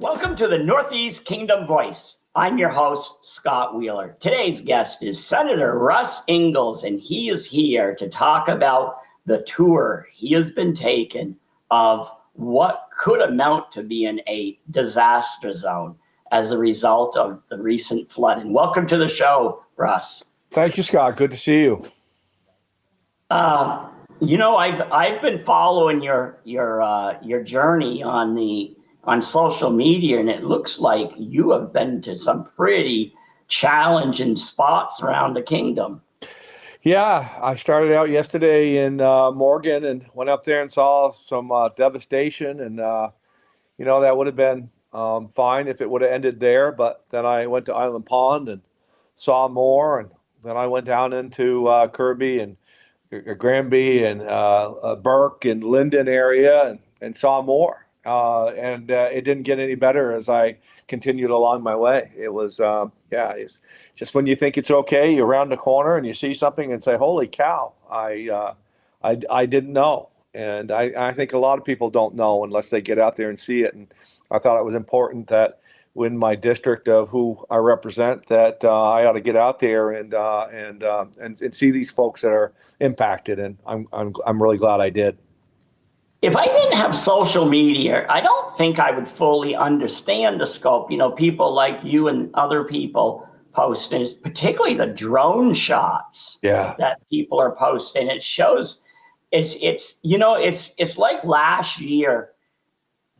Welcome to the Northeast Kingdom Voice. I'm your host, Scott Wheeler. Today's guest is Senator Russ Ingalls, and he is here to talk about the tour he has been taking of what could amount to being a disaster zone as a result of the recent flooding. Welcome to the show, Russ. Thank you, Scott. Good to see you. I've been following your journey on social media, and it looks like you have been to some pretty challenging spots around the kingdom. Yeah, I started out yesterday in Morgan and went up there and saw some devastation, and that would have been fine if it would have ended there. But then I went to Island Pond and saw more, and then I went down into Kirby and Granby and Burke and Linden area and saw more. And it didn't get any better as I continued along my way. It was, it's just when you think it's okay, you round the corner and you see something and say, "Holy cow! I didn't know." And I think a lot of people don't know unless they get out there and see it. And I thought it was important that in my district of who I represent, that I ought to get out there and see these folks that are impacted. And I'm really glad I did. If I didn't have social media, I don't think I would fully understand the scope. People like you and other people posting, particularly the drone shots that people are posting. It shows it's like last year.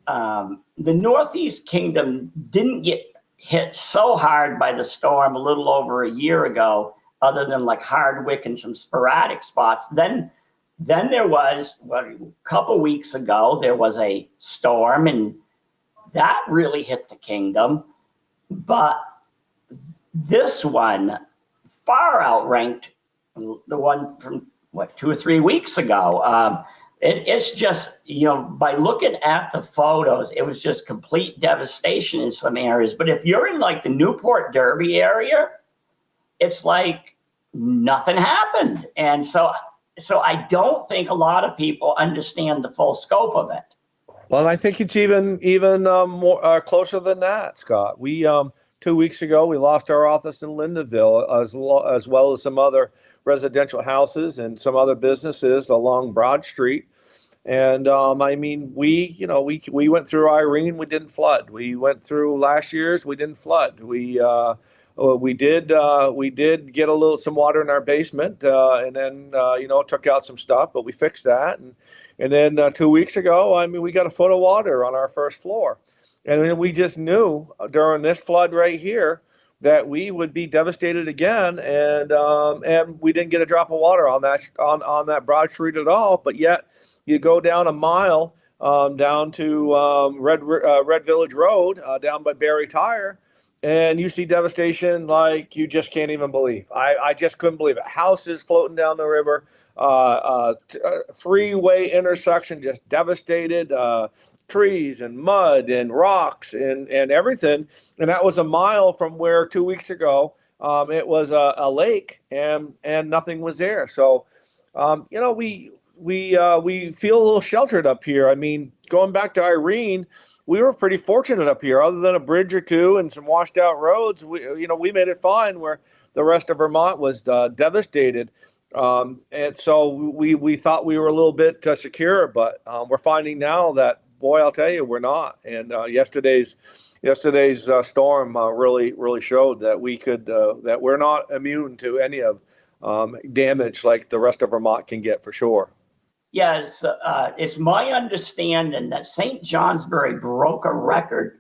The Northeast Kingdom didn't get hit so hard by the storm a little over a year ago, other than like Hardwick and some sporadic spots. Then there was, a couple weeks ago, there was a storm, and that really hit the kingdom. But this one far outranked the one from, 2 or 3 weeks ago. It's just, by looking at the photos, it was just complete devastation in some areas. But if you're in like the Newport Derby area, it's like nothing happened. And so I don't think a lot of people understand the full scope of it. Well, I think it's even more closer than that, Scott. We 2 weeks ago we lost our office in Lindenville, as well as some other residential houses and some other businesses along Broad Street. And we went through Irene, we didn't flood. We went through last year's, we didn't flood. We did get some water in our basement, and then took out some stuff, but we fixed that. And then 2 weeks ago, we got a foot of water on our first floor, and then we just knew during this flood right here that we would be devastated again, and we didn't get a drop of water on that Broad Street at all. But yet, you go down a mile down to Red Village Road down by Barry Tire. And you see devastation like you just can't even believe. I just couldn't believe it. Houses floating down the river, three-way intersection just devastated, trees and mud and rocks and everything. And that was a mile from where 2 weeks ago it was a lake and nothing was there. So, we feel a little sheltered up here. I mean, going back to Irene, we were pretty fortunate up here. Other than a bridge or two and some washed out roads, we made it fine where the rest of Vermont was devastated. And so we thought we were a little bit secure, but we're finding now that, boy, I'll tell you, we're not. And yesterday's storm really showed that that we're not immune to any of damage like the rest of Vermont can get, for sure. Yes, it's my understanding that St. Johnsbury broke a record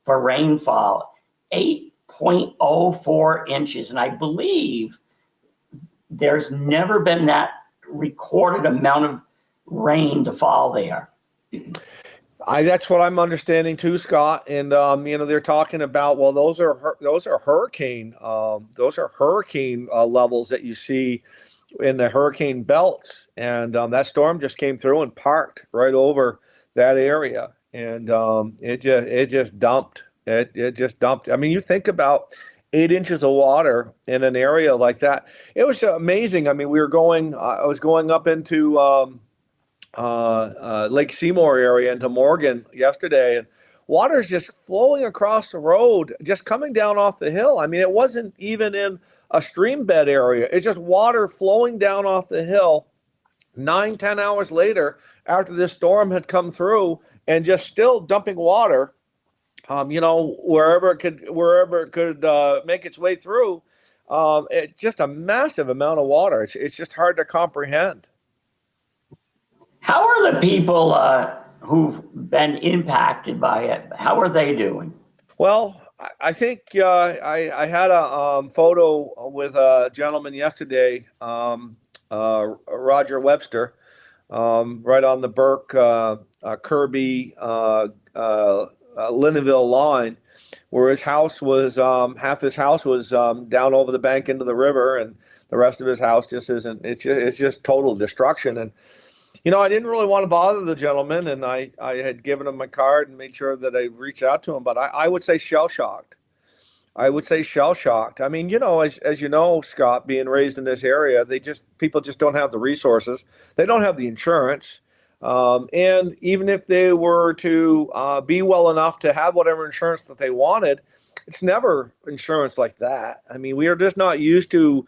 for rainfall, 8.04 inches. And I believe there's never been that recorded amount of rain to fall there. That's what I'm understanding too, Scott. And they're talking about, well, those are hurricane levels that you see in the hurricane belts, and that storm just came through and parked right over that area, and it just dumped. It just dumped. I mean, you think about 8 inches of water in an area like that. It was amazing. I mean, I was going up into Lake Seymour area into Morgan yesterday, and water is just flowing across the road, just coming down off the hill. I mean, it wasn't even in a stream bed area. It's just water flowing down off the hill 9, 10 hours later after this storm had come through and just still dumping water, wherever it could make its way through. It's just a massive amount of water. It's just hard to comprehend. How are the people who've been impacted by it? How are they doing? Well, I think I had a photo with a gentleman yesterday, Roger Webster, right on the Burke Kirby Lindenville line, where his house was half his house was down over the bank into the river, and the rest of his house just isn't. It's just total destruction. And I didn't really want to bother the gentleman, and I had given him my card and made sure that I reached out to him. But I would say shell shocked. I would say shell shocked. I mean, as you know, Scott, being raised in this area, people just don't have the resources. They don't have the insurance. And even if they were to be well enough to have whatever insurance that they wanted, it's never insurance like that. I mean, we are just not used to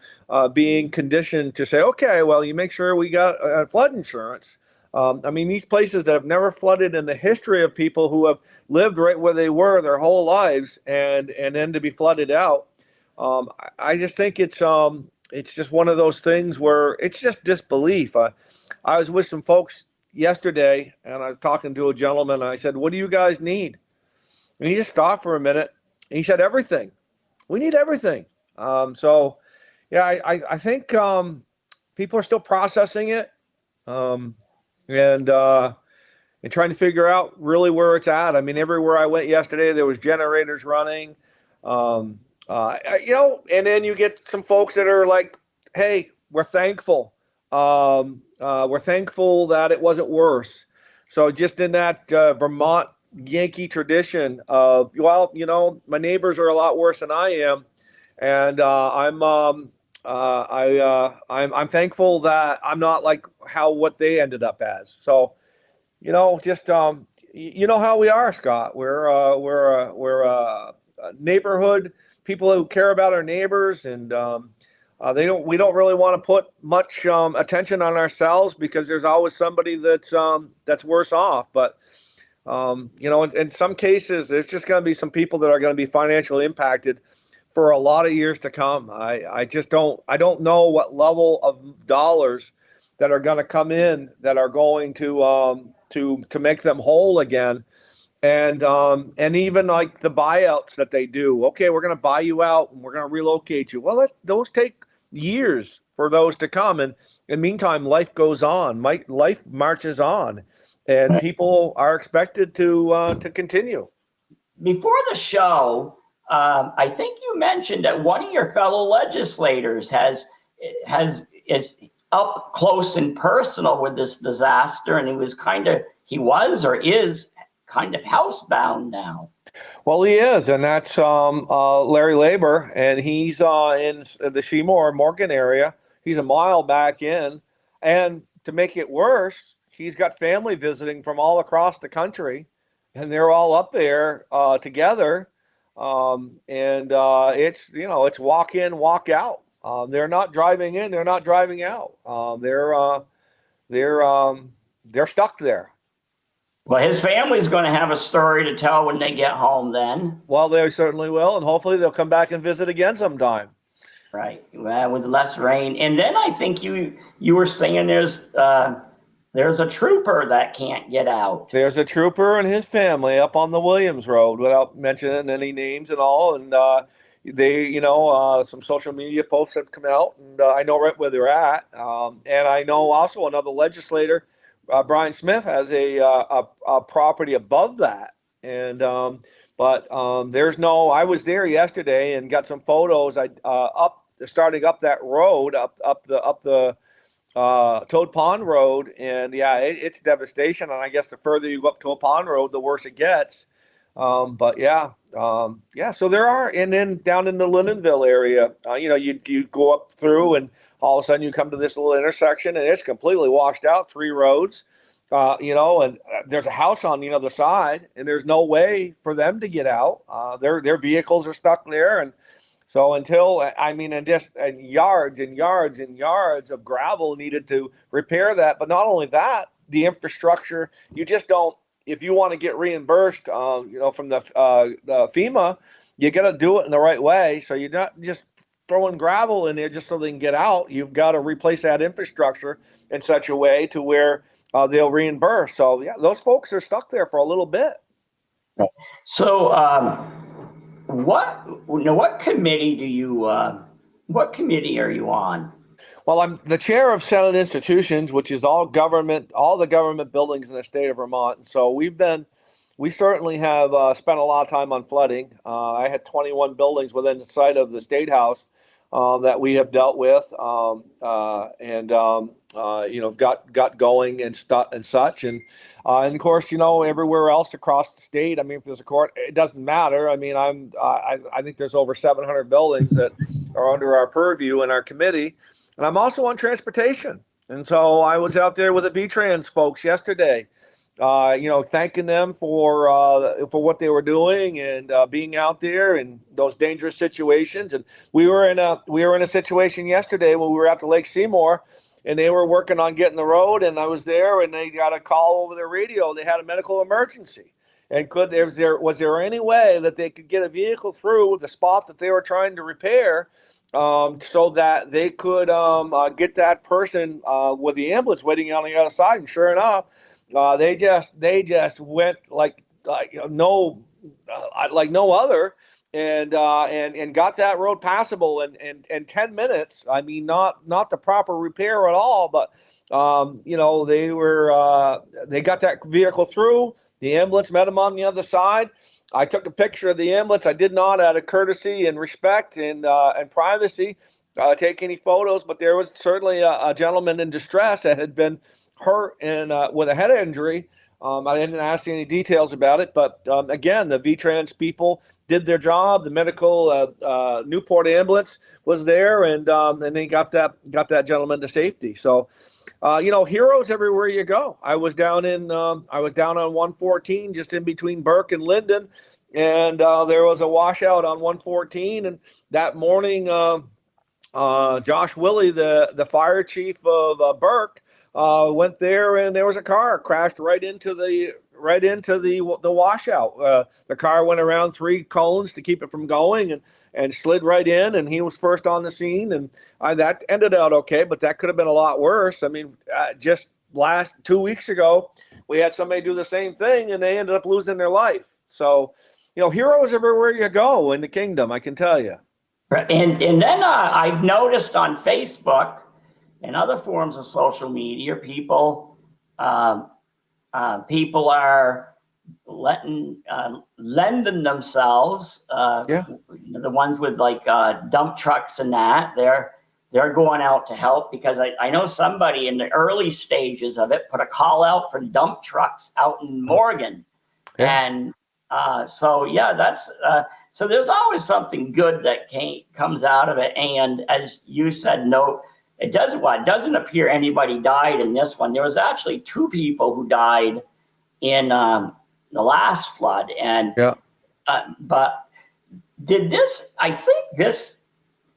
being conditioned to say, okay, well, you make sure we got flood insurance. I mean, these places that have never flooded in the history of people who have lived right where they were their whole lives, and then to be flooded out. I just think it's just one of those things where it's just disbelief. I was with some folks yesterday, and I was talking to a gentleman, and I said, "What do you guys need?" And he just stopped for a minute. And he said, "Everything. We need everything." So, yeah, I think people are still processing it, and trying to figure out really where it's at. I mean, everywhere I went yesterday, there was generators running, and then you get some folks that are like, "Hey, we're thankful. We're thankful that it wasn't worse." So just in that Vermont Yankee tradition of, well, my neighbors are a lot worse than I am, and I'm thankful that I'm not like what they ended up as. So, just you know how we are, Scott. We're a neighborhood, people who care about our neighbors, and we don't really want to put much attention on ourselves because there's always somebody that's worse off. But in some cases, there's just going to be some people that are going to be financially impacted for a lot of years to come. I don't know what level of dollars that are going to come in that are going to make them whole again. And even like the buyouts that they do. Okay, we're going to buy you out and we're going to relocate you. Well, those take years for those to come. And in the meantime, life goes on. Life marches on. And people are expected to continue. Before the show, I think you mentioned that one of your fellow legislators is up close and personal with this disaster, and he was or is kind of housebound now. Well, he is, and that's Larry Labor, and he's in the Seymour Morgan area. He's a mile back in, and to make it worse, he's got family visiting from all across the country, and they're all up there together. It's walk in, walk out. They're not driving in, they're not driving out. They're stuck there. Well, his family's going to have a story to tell when they get home then. Well, they certainly will, and hopefully they'll come back and visit again sometime. Right. Well, with less rain. And then I think you were saying there's a trooper that can't get out. There's a trooper and his family up on the Williams Road, without mentioning any names and all. And some social media posts have come out, and I know right where they're at. And I know also another legislator, Brian Smith, has a property above that. And there's no. I was there yesterday and got some photos. Starting up that road, up the Toad Pond Road, and yeah, it's devastation. And I guess the further you go up Toad Pond Road, the worse it gets. So there are, and then down in the Lindenville area, you go up through, and all of a sudden you come to this little intersection, and it's completely washed out, 3 roads. and there's a house on the other side, and there's no way for them to get out. Their vehicles are stuck there, and so until and yards and yards and yards of gravel needed to repair that. But not only that, the infrastructure, you just don't. If you want to get reimbursed, from the FEMA, you got to do it in the right way. So you're not just throwing gravel in there just so they can get out. You've got to replace that infrastructure in such a way to where they'll reimburse. So yeah, those folks are stuck there for a little bit. So what committee what committee are you on? Well, I'm the chair of Senate Institutions, which is all the government buildings in the state of Vermont. And so we certainly have spent a lot of time on flooding. I had 21 buildings within the site of the State House that we have dealt with, got going and such. And of course, everywhere else across the state. I mean, if there's a court, it doesn't matter. I mean, I think there's over 700 buildings that are under our purview in our committee. And I'm also on transportation. And so I was out there with the V-Trans folks yesterday, thanking them for what they were doing and being out there in those dangerous situations. And we were in a situation yesterday when we were out to Lake Seymour, and they were working on getting the road. And I was there, and they got a call over the radio. They had a medical emergency, and was there any way that they could get a vehicle through the spot that they were trying to repair? So that they could get that person with the ambulance waiting on the other side. And sure enough, they just went like no other, and got that road passable in 10 minutes. I mean, not the proper repair at all, but they got that vehicle through. The ambulance met them on the other side. I took a picture of the ambulance. I did not, out of courtesy and respect and privacy, take any photos, but there was certainly a gentleman in distress that had been hurt and with a head injury. I didn't ask any details about it, but again, the V-Trans people did their job. The medical Newport ambulance was there, and they got that gentleman to safety. So, heroes everywhere you go. I was down on 114, just in between Burke and Linden, and there was a washout on 114. And that morning, Josh Willey, the fire chief of Burke, went there, and there was a car crashed right into the washout. The car went around 3 cones to keep it from going, and slid right in, and he was first on the scene, and that ended out okay, but that could have been a lot worse. I mean, just 2 weeks ago, we had somebody do the same thing, and they ended up losing their life. So, heroes everywhere you go in the kingdom, I can tell you. And then I've noticed on Facebook and other forms of social media, people are lending themselves. The ones with like dump trucks and that, they're going out to help, because I know somebody in the early stages of it put a call out for dump trucks out in Morgan. And so there's always something good that comes out of it. And as you said, no, it doesn't appear anybody died in this one. There was actually 2 people who died in the last flood. And but I think this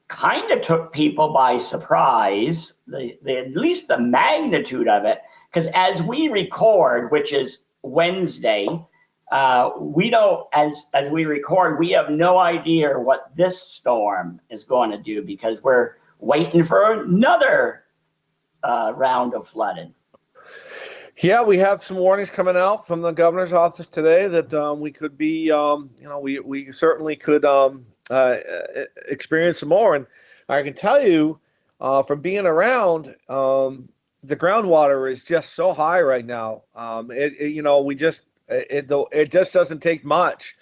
kind of took people by surprise, at least the magnitude of it, because as we record, which is Wednesday, we don't, as we record, we have no idea what this storm is going to do, because we're waiting for another round of flooding. Yeah, we have some warnings coming out from the governor's office today that we could be, we certainly could experience some more. And I can tell you from being around, the groundwater is just so high right now. It just doesn't take much.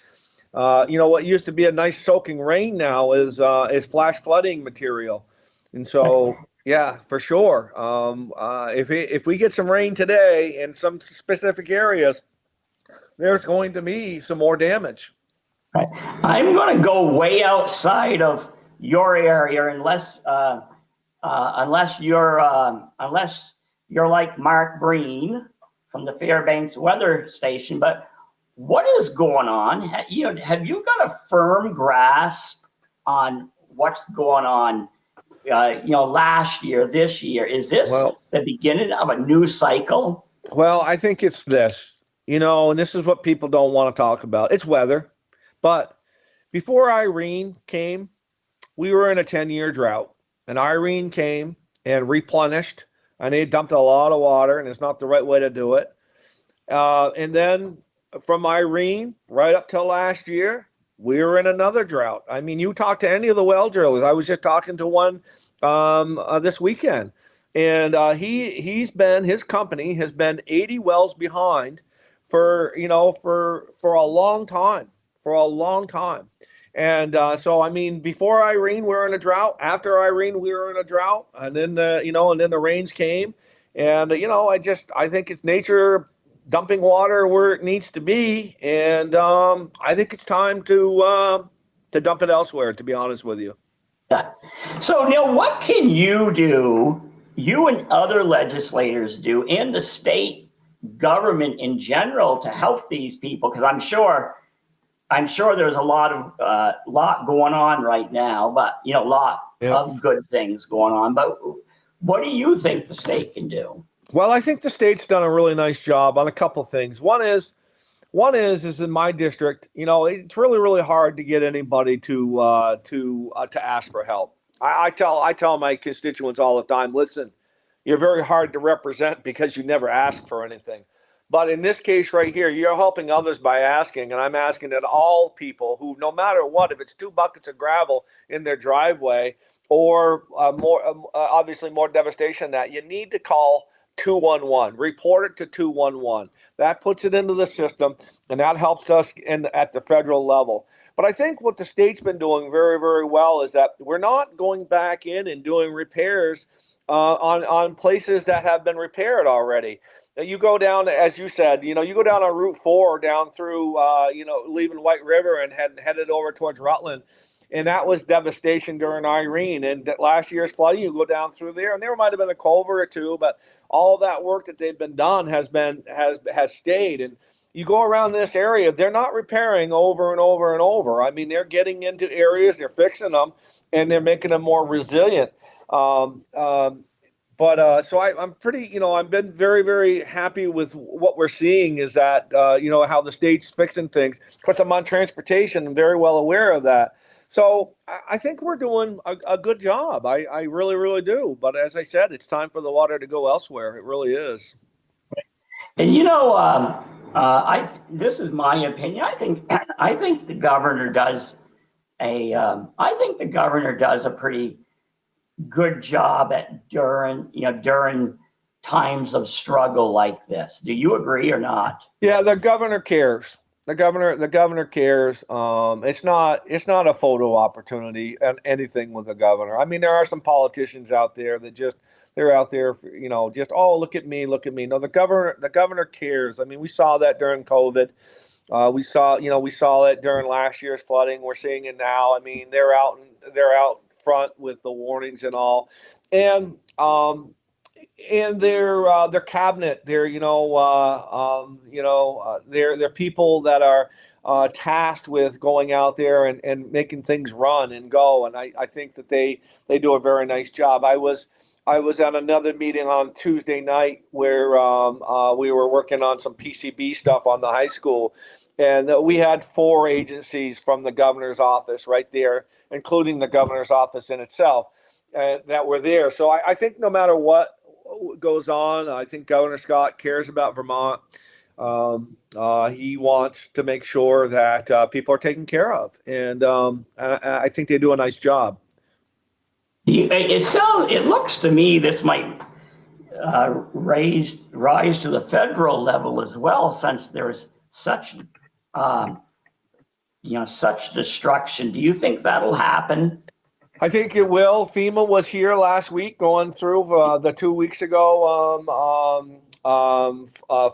What used to be a nice soaking rain now is flash flooding material. And so, yeah, for sure. If we get some rain today in some specific areas, there's going to be some more damage. Right. I'm going to go way outside of your area, unless you're like Mark Breen, from the Fairbanks weather station, but what is going on? Have you got a firm grasp on what's going on? Last year, this year, is this the beginning of a new cycle? Well, I think it's this, and this is what people don't want to talk about. It's weather. But before Irene came, we were in a 10-year drought, and Irene came and replenished, and they dumped a lot of water, and it's not the right way to do it. And then from Irene right up till last year, we were in another drought. I mean, you talk to any of the well drillers. I was just talking to one this weekend, and his company has been 80 wells behind for a long time. And so, I mean, before Irene, we were in a drought. After Irene, we were in a drought. And then, the rains came. And, I think it's nature dumping water where it needs to be. And I think it's time to dump it elsewhere, to be honest with you. Yeah. So, Neil, what can you do, you and other legislators do, and the state government in general to help these people? Because I'm sure there's a lot going on right now, but a lot of good things going on. But what do you think the state can do? Well, I think the state's done a really nice job on a couple things. One is in my district, it's really, really hard to get anybody to ask for help. I tell my constituents all the time, listen, you're very hard to represent because you never ask for anything. But in this case right here, you're helping others by asking, and I'm asking that all people who, no matter what, if it's 2 buckets of gravel in their driveway or obviously more devastation than that, you need to call 211, report it to 211. That puts it into the system, and that helps us at the federal level. But I think what the state's been doing very, very well is that we're not going back in and doing repairs on places that have been repaired already. You go down, as you said, you go down on Route 4 down through, leaving White River and headed over towards Rutland. And that was devastation during Irene. And last year's flooding, you go down through there, and there might have been a culvert or two, but all that work that they've been done has stayed. And you go around this area, they're not repairing over and over and over. I mean, they're getting into areas, they're fixing them, and they're making them more resilient. So I'm pretty, I've been very, very happy with what we're seeing is that, how the state's fixing things. Of course, I'm on transportation. I'm very well aware of that. So I think we're doing a good job. I really, really do. But as I said, it's time for the water to go elsewhere. It really is. And this is my opinion. I think the governor does a pretty good job during times of struggle like this. Do you agree or not? Yeah, the governor cares. The governor cares. It's not a photo opportunity and anything with the governor. I mean, there are some politicians out there that they're out there for, just, oh, look at me. No, the governor cares. I mean, we saw that during COVID. We saw it during last year's flooding. We're seeing it now. I mean, they're out front with the warnings and all, and their cabinet, they're people that are tasked with going out there and making things run and go. And I think that they do a very nice job. I was at another meeting on Tuesday night where we were working on some PCB stuff on the high school, and we had 4 agencies from the governor's office right there, including the governor's office in itself, that were there. So I think no matter what goes on, I think Governor Scott cares about Vermont. He wants to make sure that people are taken care of, and I think they do a nice job. It looks to me this might rise to the federal level as well, since there's such destruction. Do you think that'll happen? I think it will. FEMA was here last week going through the 2 weeks ago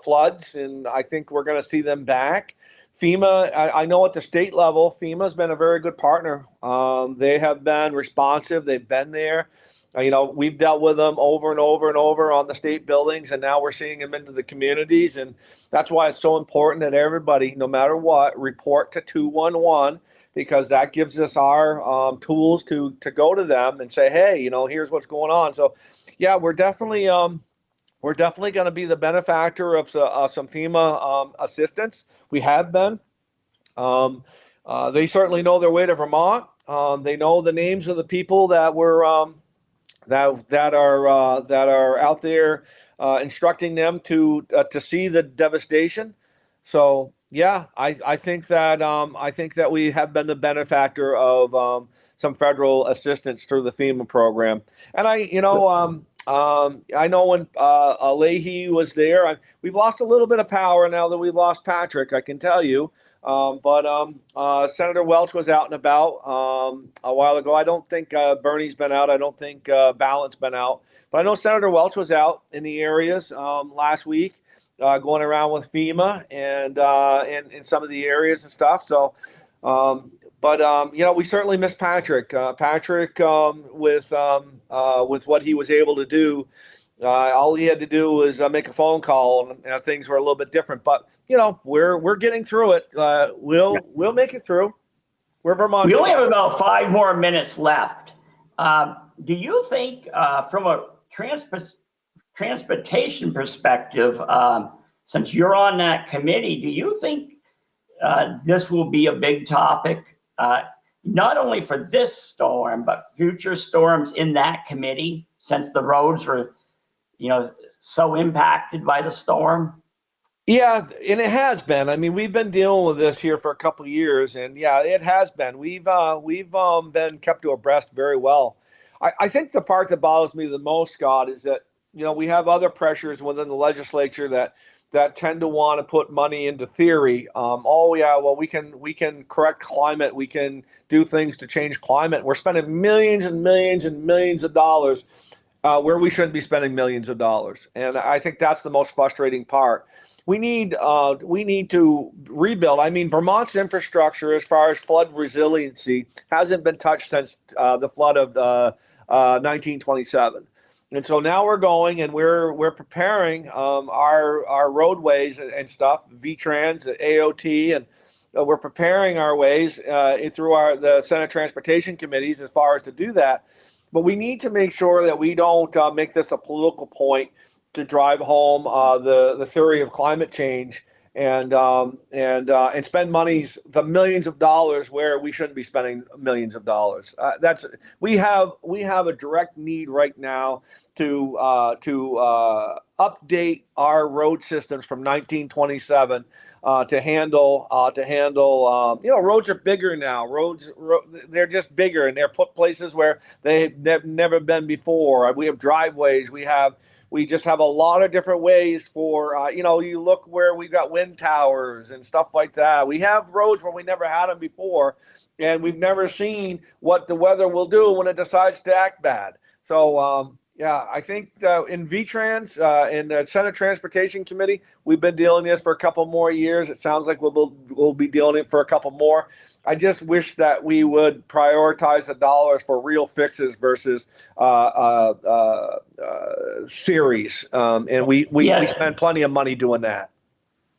floods, and I think we're going to see them back. FEMA, I know at the state level, FEMA's been a very good partner. They have been responsive. They've been there. We've dealt with them over and over and over on the state buildings, and now we're seeing them into the communities. And that's why it's so important that everybody, no matter what, report to 211, because that gives us our tools to go to them and say, hey, here's what's going on. So, yeah, we're definitely going to be the benefactor of some FEMA assistance. We have been. They certainly know their way to Vermont. They know the names of the people that were that are out there instructing them to see the devastation. So yeah, I think that we have been the benefactor of some federal assistance through the FEMA program. And I know when Leahy was there, we've lost a little bit of power now that we've lost Patrick, I can tell you. But Senator Welch was out and about a while ago. I don't think Bernie's been out. I don't think Ballant's been out. But I know Senator Welch was out in the areas last week, going around with FEMA and in some of the areas and stuff. So, we certainly miss Patrick. Patrick, with what he was able to do, all he had to do was make a phone call, and things were a little bit different. But we're getting through it. We'll make it through. We're Vermont. We only have about 5 more minutes left. Do you think, from a transportation perspective, since you're on that committee, do you think this will be a big topic, not only for this storm, but future storms in that committee, since the roads were, so impacted by the storm? Yeah, and it has been. I mean, we've been dealing with this here for a couple of years, and yeah, it has been. We've been kept abreast very well. I think the part that bothers me the most, Scott, is that we have other pressures within the legislature that tend to want to put money into theory. Oh yeah, well we can correct climate, we can do things to change climate. We're spending millions and millions and millions of dollars where we shouldn't be spending millions of dollars, and I think that's the most frustrating part. We need to rebuild. I mean, Vermont's infrastructure, as far as flood resiliency, hasn't been touched since the flood of 1927. And so now we're going and we're preparing our roadways and stuff, VTrans, AOT, and we're preparing our ways through the Senate Transportation Committees as far as to do that. But we need to make sure that we don't make this a political point to drive home the theory of climate change and spend the millions of dollars where we shouldn't be spending millions of dollars. We have a direct need right now to update our road systems from 1927 to handle roads are bigger now. They're just bigger, and they're put places where they've never been before. We have driveways. We just have a lot of different ways for, you look where we've got wind towers and stuff like that. We have roads where we never had them before, and we've never seen what the weather will do when it decides to act bad. So, I think in VTrans, in the Senate Transportation Committee, we've been dealing this for a couple more years. It sounds like we'll be dealing it for a couple more. I just wish that we would prioritize the dollars for real fixes versus theories. And we spend plenty of money doing that.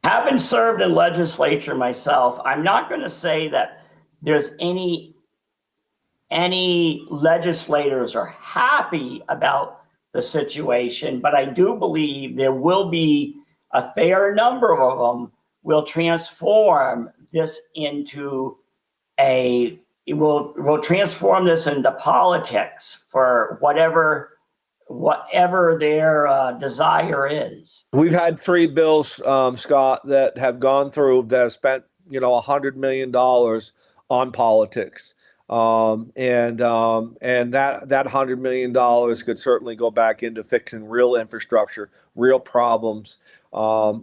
Having served in legislature myself, I'm not going to say that there's any legislators are happy about the situation, but I do believe there will be a fair number of them will transform this into will transform this into politics for whatever their desire is. We've had 3 bills, Scott, that have gone through that have spent $100 million on politics. And that $100 million could certainly go back into fixing real infrastructure, real problems. That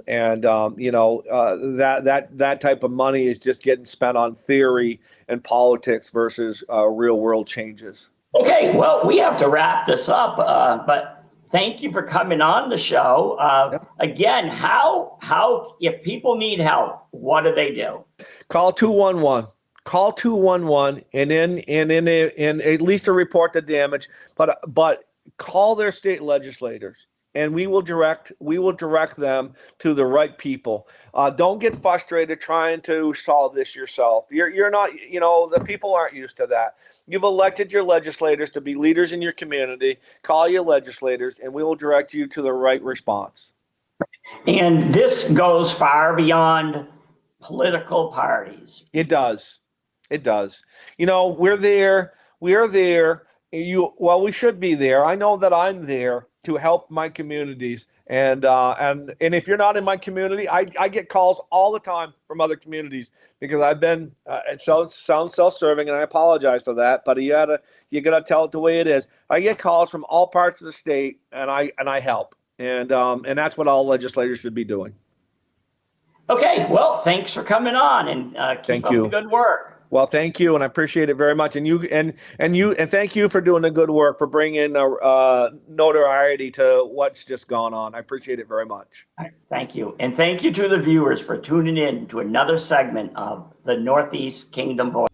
type of money is just getting spent on theory and politics versus real world changes. Okay, well, we have to wrap this up, but thank you for coming on the show. Again, how if people need help, what do they do? Call 211. call 211 and at least to report the damage, but call their state legislators, and we will direct them to the right people. Don't get frustrated trying to solve this yourself. You're not, the people aren't used to that. You've elected your legislators to be leaders in your community. Call your legislators, and we will direct you to the right response. And this goes far beyond political parties. It does. It does. We're there. We are there. We should be there. I know that I'm there to help my communities. And if you're not in my community, I get calls all the time from other communities because I've been, it sounds self-serving, and I apologize for that, but you gotta tell it the way it is. I get calls from all parts of the state, and I help. And that's what all legislators should be doing. Okay, well, thanks for coming on, and keep up the good work. Well, thank you, and I appreciate it very much. And thank you for doing the good work, for bringing notoriety to what's just gone on. I appreciate it very much. Thank you, and thank you to the viewers for tuning in to another segment of the Northeast Kingdom Voice.